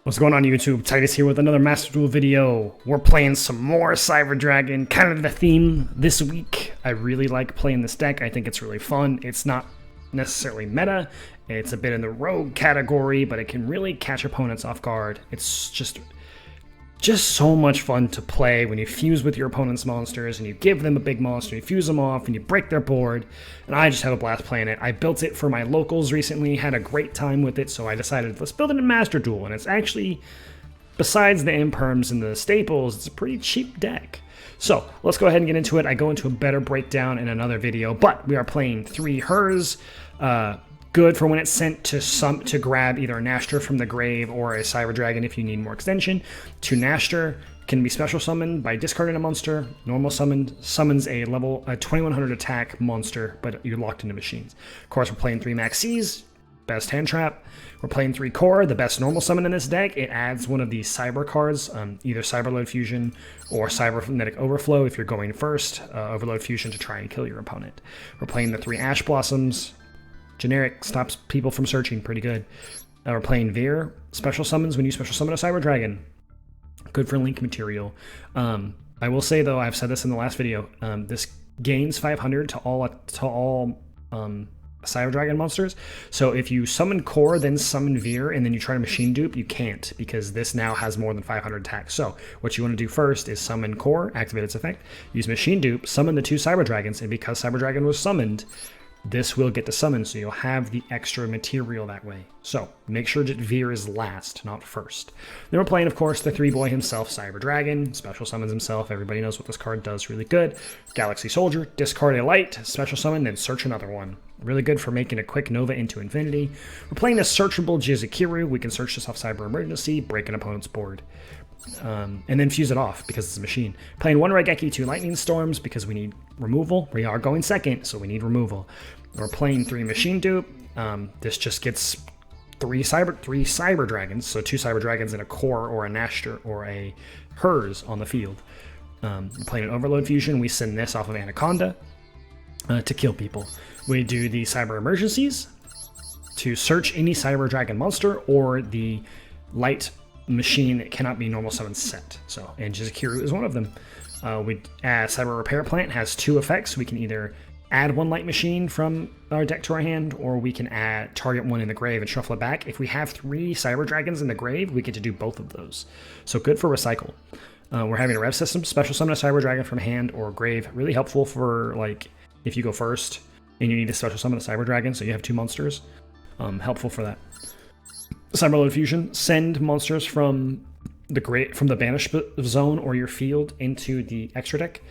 What's going on YouTube? Titus here with another Master Duel video. We're playing some more Cyber Dragon, kind of the theme this week. I really like playing this deck. I think it's really fun. It's not necessarily meta. It's a bit in the rogue category, but it can really catch opponents off guard. It's just so much fun to play when you fuse with your opponent's monsters and you give them a big monster, you fuse them off and you break their board, and I just have a blast playing it. I built it for my locals recently, had a great time with it, so I decided let's build it in Master Duel, and it's actually, besides the imperms and the staples, it's a pretty cheap deck. So let's go ahead and get into it. I go into a better breakdown in another video, but we are playing 3 Hers, good for when it's sent to grab either a Nashter from the grave or a Cyber Dragon if you need more extension. 2 Nashter can be special summoned by discarding a monster. Normal summons a 2100 attack monster, but you're locked into machines. Of course, we're playing 3 Maxis, best hand trap. We're playing 3 Core, the best normal summon in this deck. It adds one of these Cyber cards, either Cyberload Fusion or Cybernetic Overflow if you're going first. Overload Fusion to try and kill your opponent. We're playing the 3 Ash Blossoms. Generic, stops people from searching, pretty good. We're playing Veer, special summons when you special summon a Cyber Dragon. Good for link material. I will say though, I've said this in the last video, this gains 500 to all Cyber Dragon monsters. So if you summon Core, then summon Veer, and then you try to machine dupe, you can't, because this now has more than 500 attacks. So what you want to do first is summon Core, activate its effect, use machine dupe, summon the 2 Cyber Dragons, and because Cyber Dragon was summoned, this will get to summon, so you'll have the extra material that way. So make sure that Veer is last, not first. Then we're playing, of course, the 3-boy himself, Cyber Dragon, special summons himself. Everybody knows what this card does really good. Galaxy Soldier, discard a light, special summon, then search another one. Really good for making a quick Nova into infinity. We're playing a searchable Jizukiru. We can search this off Cyber Emergency, break an opponent's board. And then fuse it off because it's a machine. Playing 1 Raigeki, 2 Lightning Storms because we need removal. We are going second, so we need removal. We're playing 3 Machine Dupe. This just gets 3 Cyber Dragons, so 2 Cyber Dragons and a Core or a Nashter or a Hers on the field. We're playing an Overload Fusion. We send this off of Anaconda to kill people. We do the Cyber Emergencies to search any Cyber Dragon monster or the light machine that cannot be normal summon set. So, and Jizukiru is one of them. Cyber Repair Plant has 2 effects. We can either add 1 light machine from our deck to our hand, or we can target 1 in the grave and shuffle it back. If we have 3 Cyber Dragons in the grave, we get to do both of those. So good for recycle. We're having a rev system, special summon a Cyber Dragon from hand or grave. Really helpful for like if you go first and you need to special summon a Cyber Dragon, so you have 2 monsters. Helpful for that. Cyberload Fusion, send monsters from the banish zone or your field into the extra deck,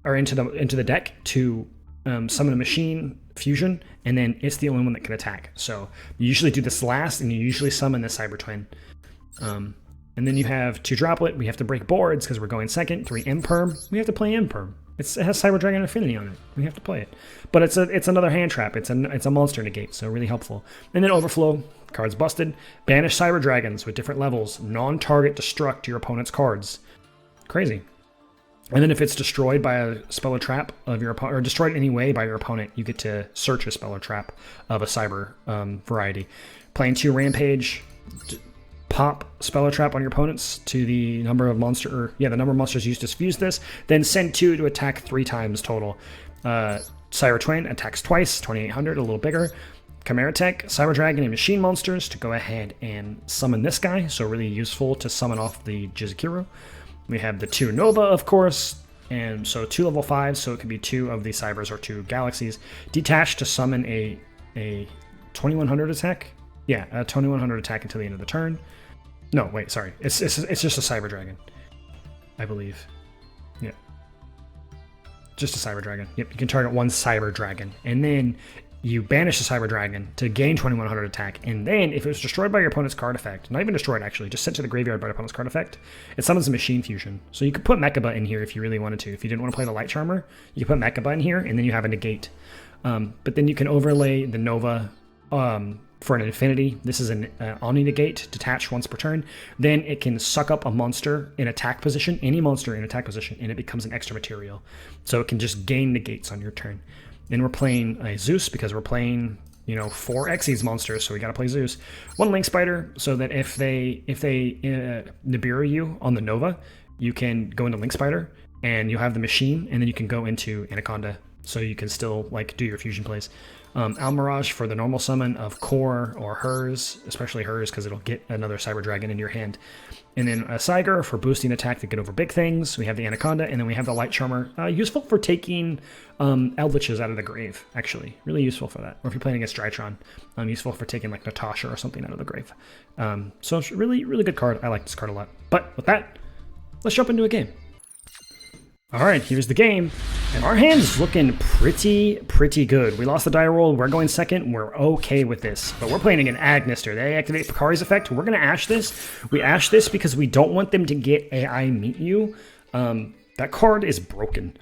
or into the deck to summon a machine fusion, and then it's the only one that can attack. So you usually do this last, and you usually summon the Cyber Twin. And then you have 2 Droplet. We have to break boards because we're going second. 3 Imperm. We have to play Imperm. It has Cyber Dragon Affinity on it. We have to play it. But it's another hand trap. It's a monster negate, so really helpful. And then Overflow. Cards busted. Banish Cyber Dragons with different levels. Non-target destruct your opponent's cards. Crazy. And then if it's destroyed by a spell or trap of your opponent, or destroyed in any way by your opponent, you get to search a spell or trap of a Cyber variety. Playing 2 Rampage. Pop spell or trap on your opponents to the number of the number of monsters used to fuse this. Then send 2 to attack 3 times total. Cyber Twin attacks twice, 2800, a little bigger. Chimera Tech, Cyber Dragon, and Machine Monsters to go ahead and summon this guy, so really useful to summon off the Jizukiru. We have the 2 Nova, of course, and so 2 level 5, so it could be 2 of the Cybers or 2 Galaxies. Detach to summon a 2100 attack. Yeah, a 2100 attack until the end of the turn. No, wait, sorry. It's just a Cyber Dragon, I believe. Yeah. Just a Cyber Dragon. Yep, you can target 1 Cyber Dragon. And then you banish the Cyber Dragon to gain 2100 attack. And then if it was destroyed by your opponent's card effect, not even destroyed actually, just sent to the graveyard by your opponent's card effect, it summons a Machine Fusion. So you could put Mechaba in here if you really wanted to. If you didn't want to play the Light Charmer, you could put Mechaba in here, and then you have a negate. But then you can overlay the Nova for an infinity. This is an Omni negate, detach once per turn. Then it can suck up a monster in attack position, any monster in attack position, and it becomes an extra material. So it can just gain negates on your turn. Then we're playing a Zeus because we're playing you know, 4 Xyz monsters, so we gotta play Zeus. 1 Link Spider, so that if they Nibiru you on the Nova, you can go into Link Spider, and you'll have the machine, and then you can go into Anaconda, so you can still like do your fusion plays. Almirage for the normal summon of Core or hers, especially hers, because it'll get another Cyber Dragon in your hand. And then a Saiger for boosting attack to get over big things. We have the Anaconda, and then we have the Light Charmer, useful for taking Eldritches out of the grave, actually. Really useful for that. Or if you're playing against Drytron, useful for taking like Natasha or something out of the grave. So it's really, really good card. I like this card a lot. But with that, let's jump into a game. All right, here's the game, and our hand's looking pretty good. We lost the die roll, we're going second, we're okay with this. But we're playing against Agnister. They activate Picari's effect. We're gonna Ash this. We Ash this because we don't want them to get AI Meet You. That card is broken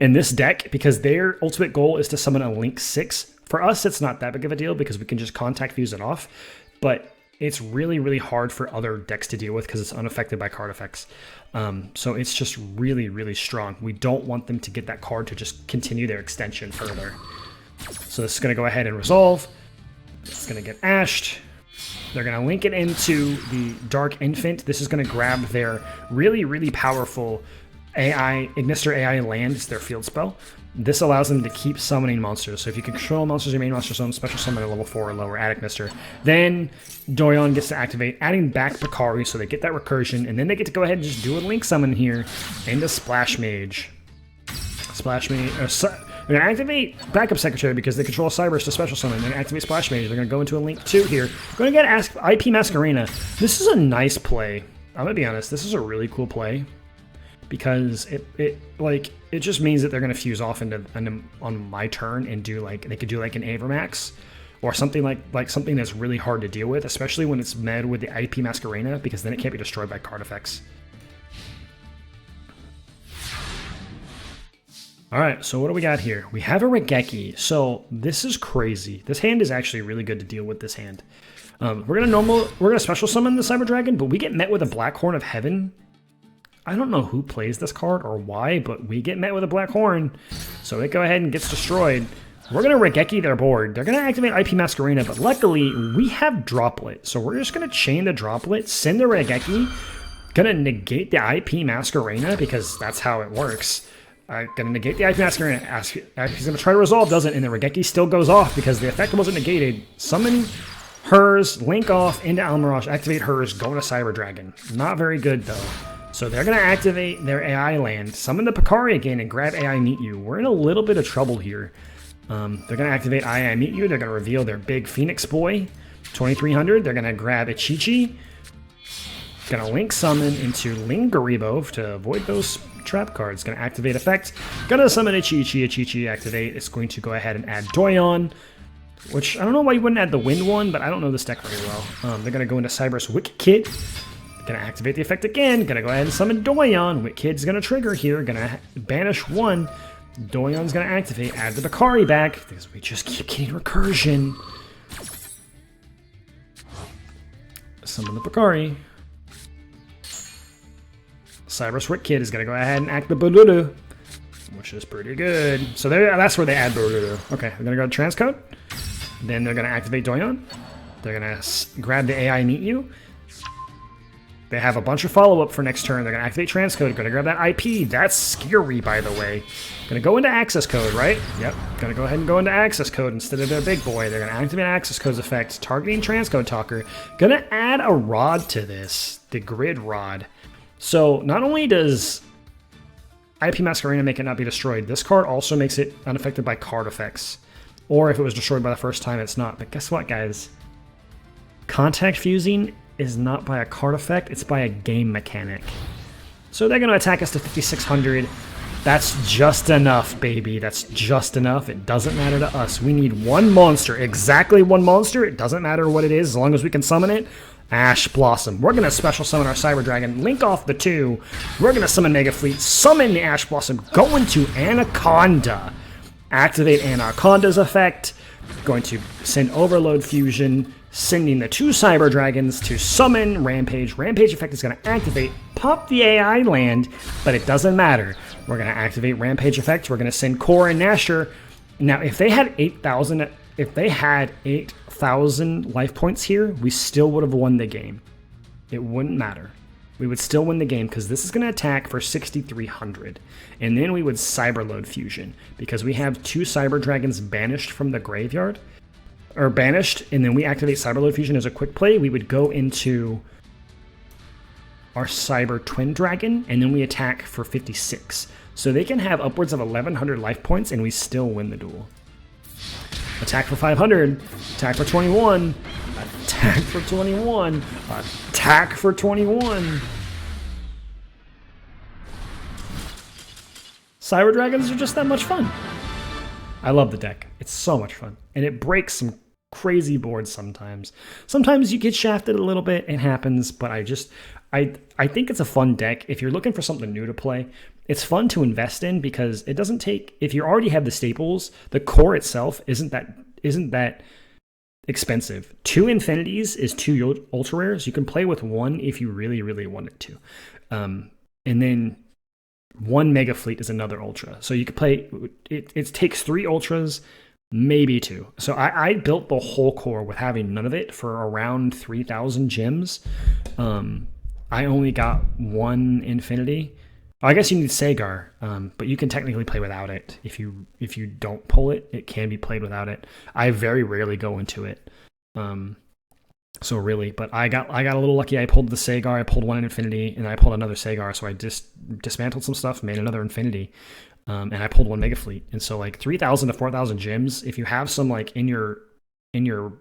in this deck because their ultimate goal is to summon a Link 6. For us, it's not that big of a deal because we can just contact fuse it off, but it's really, really hard for other decks to deal with because it's unaffected by card effects. So it's just really, really strong. We don't want them to get that card to just continue their extension further. So this is going to go ahead and resolve. It's going to get ashed. They're going to link it into the Dark Infant. This is going to grab their really, really powerful AI, Ignister AI lands, their field spell. This allows them to keep summoning monsters. So if you can control monsters, your main monster summon, special summon at level 4 or lower, add Ignister. Then Doyon gets to activate, adding back Picari, so they get that recursion, and then they get to go ahead and just do a Link Summon here into Splash Mage. Splash Mage, they're going to activate Backup Secretary because they control Cybers to special summon. They're going to activate Splash Mage. They're going to go into a Link 2 here. Going to get IP Masquerena. This is a nice play. I'm going to be honest, this is a really cool play. Because it just means that they're gonna fuse off into on my turn and do like they could do like an Avermax or something like something that's really hard to deal with, especially when it's med with the IP Masquerena, because then it can't be destroyed by card effects. All right, so what do we got here? We have a Regeki. So this is crazy. This hand is actually really good to deal with. This hand. We're gonna special summon the Cyber Dragon, but we get met with a Black Horn of Heaven. I don't know who plays this card or why, but we get met with a Black Horn, so it go ahead and gets destroyed. We're going to Regeki their board. They're going to activate IP Masquerena, but luckily we have Droplet, so we're just going to chain the Droplet, send the Regeki, going to negate the IP Masquerena because that's how it works. Going to negate the IP Masquerena. He's going to try to resolve, doesn't, and the Regeki still goes off because the effect wasn't negated. Summon hers, link off into Almirage, activate hers, go to Cyber Dragon. Not very good though. So they're going to activate their AI land, summon the Picari again, and grab AI Meet You. We're in a little bit of trouble here. They're going to activate AI Meet You. They're going to reveal their big Phoenix Boy, 2300. They're going to grab Ichichi. Going to link summon into Lingaribo to avoid those trap cards. Going to activate effect. Going to summon Ichichi. Ichichi activate. It's going to go ahead and add Doyon, which I don't know why you wouldn't add the Wind one, but I don't know this deck very well. They're going to go into Cyberus Wicked Kid. Gonna activate the effect again. Gonna go ahead and summon Doyon. Wickid's gonna trigger here. Gonna banish one. Doyon's gonna activate. Add the Picari back because we just keep getting recursion. Summon the Picari. Cyberus Wicked is gonna go ahead and act the Bululu, which is pretty good. So that's where they add Bululu. Okay, we're gonna go to Transcode. Then they're gonna activate Doyon. They're gonna grab the AI Meet You. They have a bunch of follow-up for next turn. They're going to activate Transcode. Going to grab that IP. That's scary, by the way. Going to go into Access Code, right? Yep. Going to go ahead and go into Access Code instead of their big boy. They're going to activate Access Code's effect, targeting Transcode Talker. Going to add a Rod to this, the Grid Rod. So not only does IP Masquerena make it not be destroyed, this card also makes it unaffected by card effects. Or if it was destroyed by the first time, it's not. But guess what, guys? Contact fusing is not by a card effect, it's by a game mechanic. So they're going to attack us to 5600. That's just enough, baby. That's just enough. It doesn't matter to us. We need one monster, exactly one monster. It doesn't matter what it is, as long as we can summon it. Ash Blossom. We're going to special summon our Cyber Dragon, link off the 2. We're going to summon Mega Fleet, summon the Ash Blossom, go into Anaconda. Activate Anaconda's effect. Going to send Overload Fusion, sending the 2 Cyber Dragons to summon Rampage. Rampage effect is going to activate, pop the AI land, but it doesn't matter. We're going to activate Rampage effect. We're going to send Core and Nasher. Now, if they had 8,000 if they had 8,000 life points here, we still would have won the game. It wouldn't matter. We would still win the game because this is going to attack for 6,300. And then we would Cyberload Fusion because we have 2 Cyber Dragons banished from the graveyard. Or banished, and then we activate Cyberload Fusion as a quick play. We would go into our Cyber Twin Dragon, and then we attack for 56. So they can have upwards of 1,100 life points, and we still win the duel. Attack for 500. Attack for 21. Attack for 21. Attack for 21. Cyber Dragons are just that much fun. I love the deck. It's so much fun. And it breaks some crazy boards sometimes. Sometimes you get shafted a little bit. It happens. But I think it's a fun deck. If you're looking for something new to play, it's fun to invest in because it doesn't take... If you already have the staples, the core itself isn't that expensive. 2 Infinities is 2 Ultra Rares. You can play with 1 if you really, really wanted to. And then 1 Mega Fleet is another Ultra. So you could play... It takes 3 Ultras, maybe 2. So I built the whole core with having none of it for around 3,000 gems. I only got 1 Infinity. I guess you need Sagar, but you can technically play without it. If you don't pull it, it can be played without it. I very rarely go into it. So really, but I got a little lucky. I pulled the Sagar, I pulled 1 Infinity, and I pulled another Sagar. So I just dismantled some stuff, made another Infinity, and I pulled 1 Mega Fleet. And so like 3,000 to 4,000 gems. If you have some like in your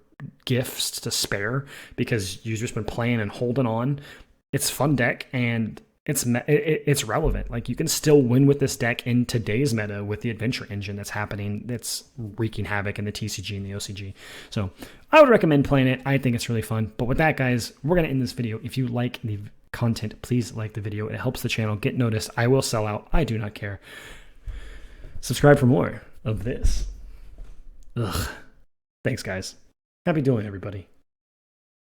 gifts to spare because you've just been playing and holding on, it's a fun deck and it's relevant. Like you can still win with this deck in today's meta with the adventure engine that's happening, that's wreaking havoc in the TCG and the OCG. So I would recommend playing it. I think it's really fun. But with that, guys, we're going to end this video. If you like the content, please like the video. It helps the channel get noticed. I will sell out. I do not care. Subscribe for more of this. Ugh. Thanks, guys. Happy dueling, everybody.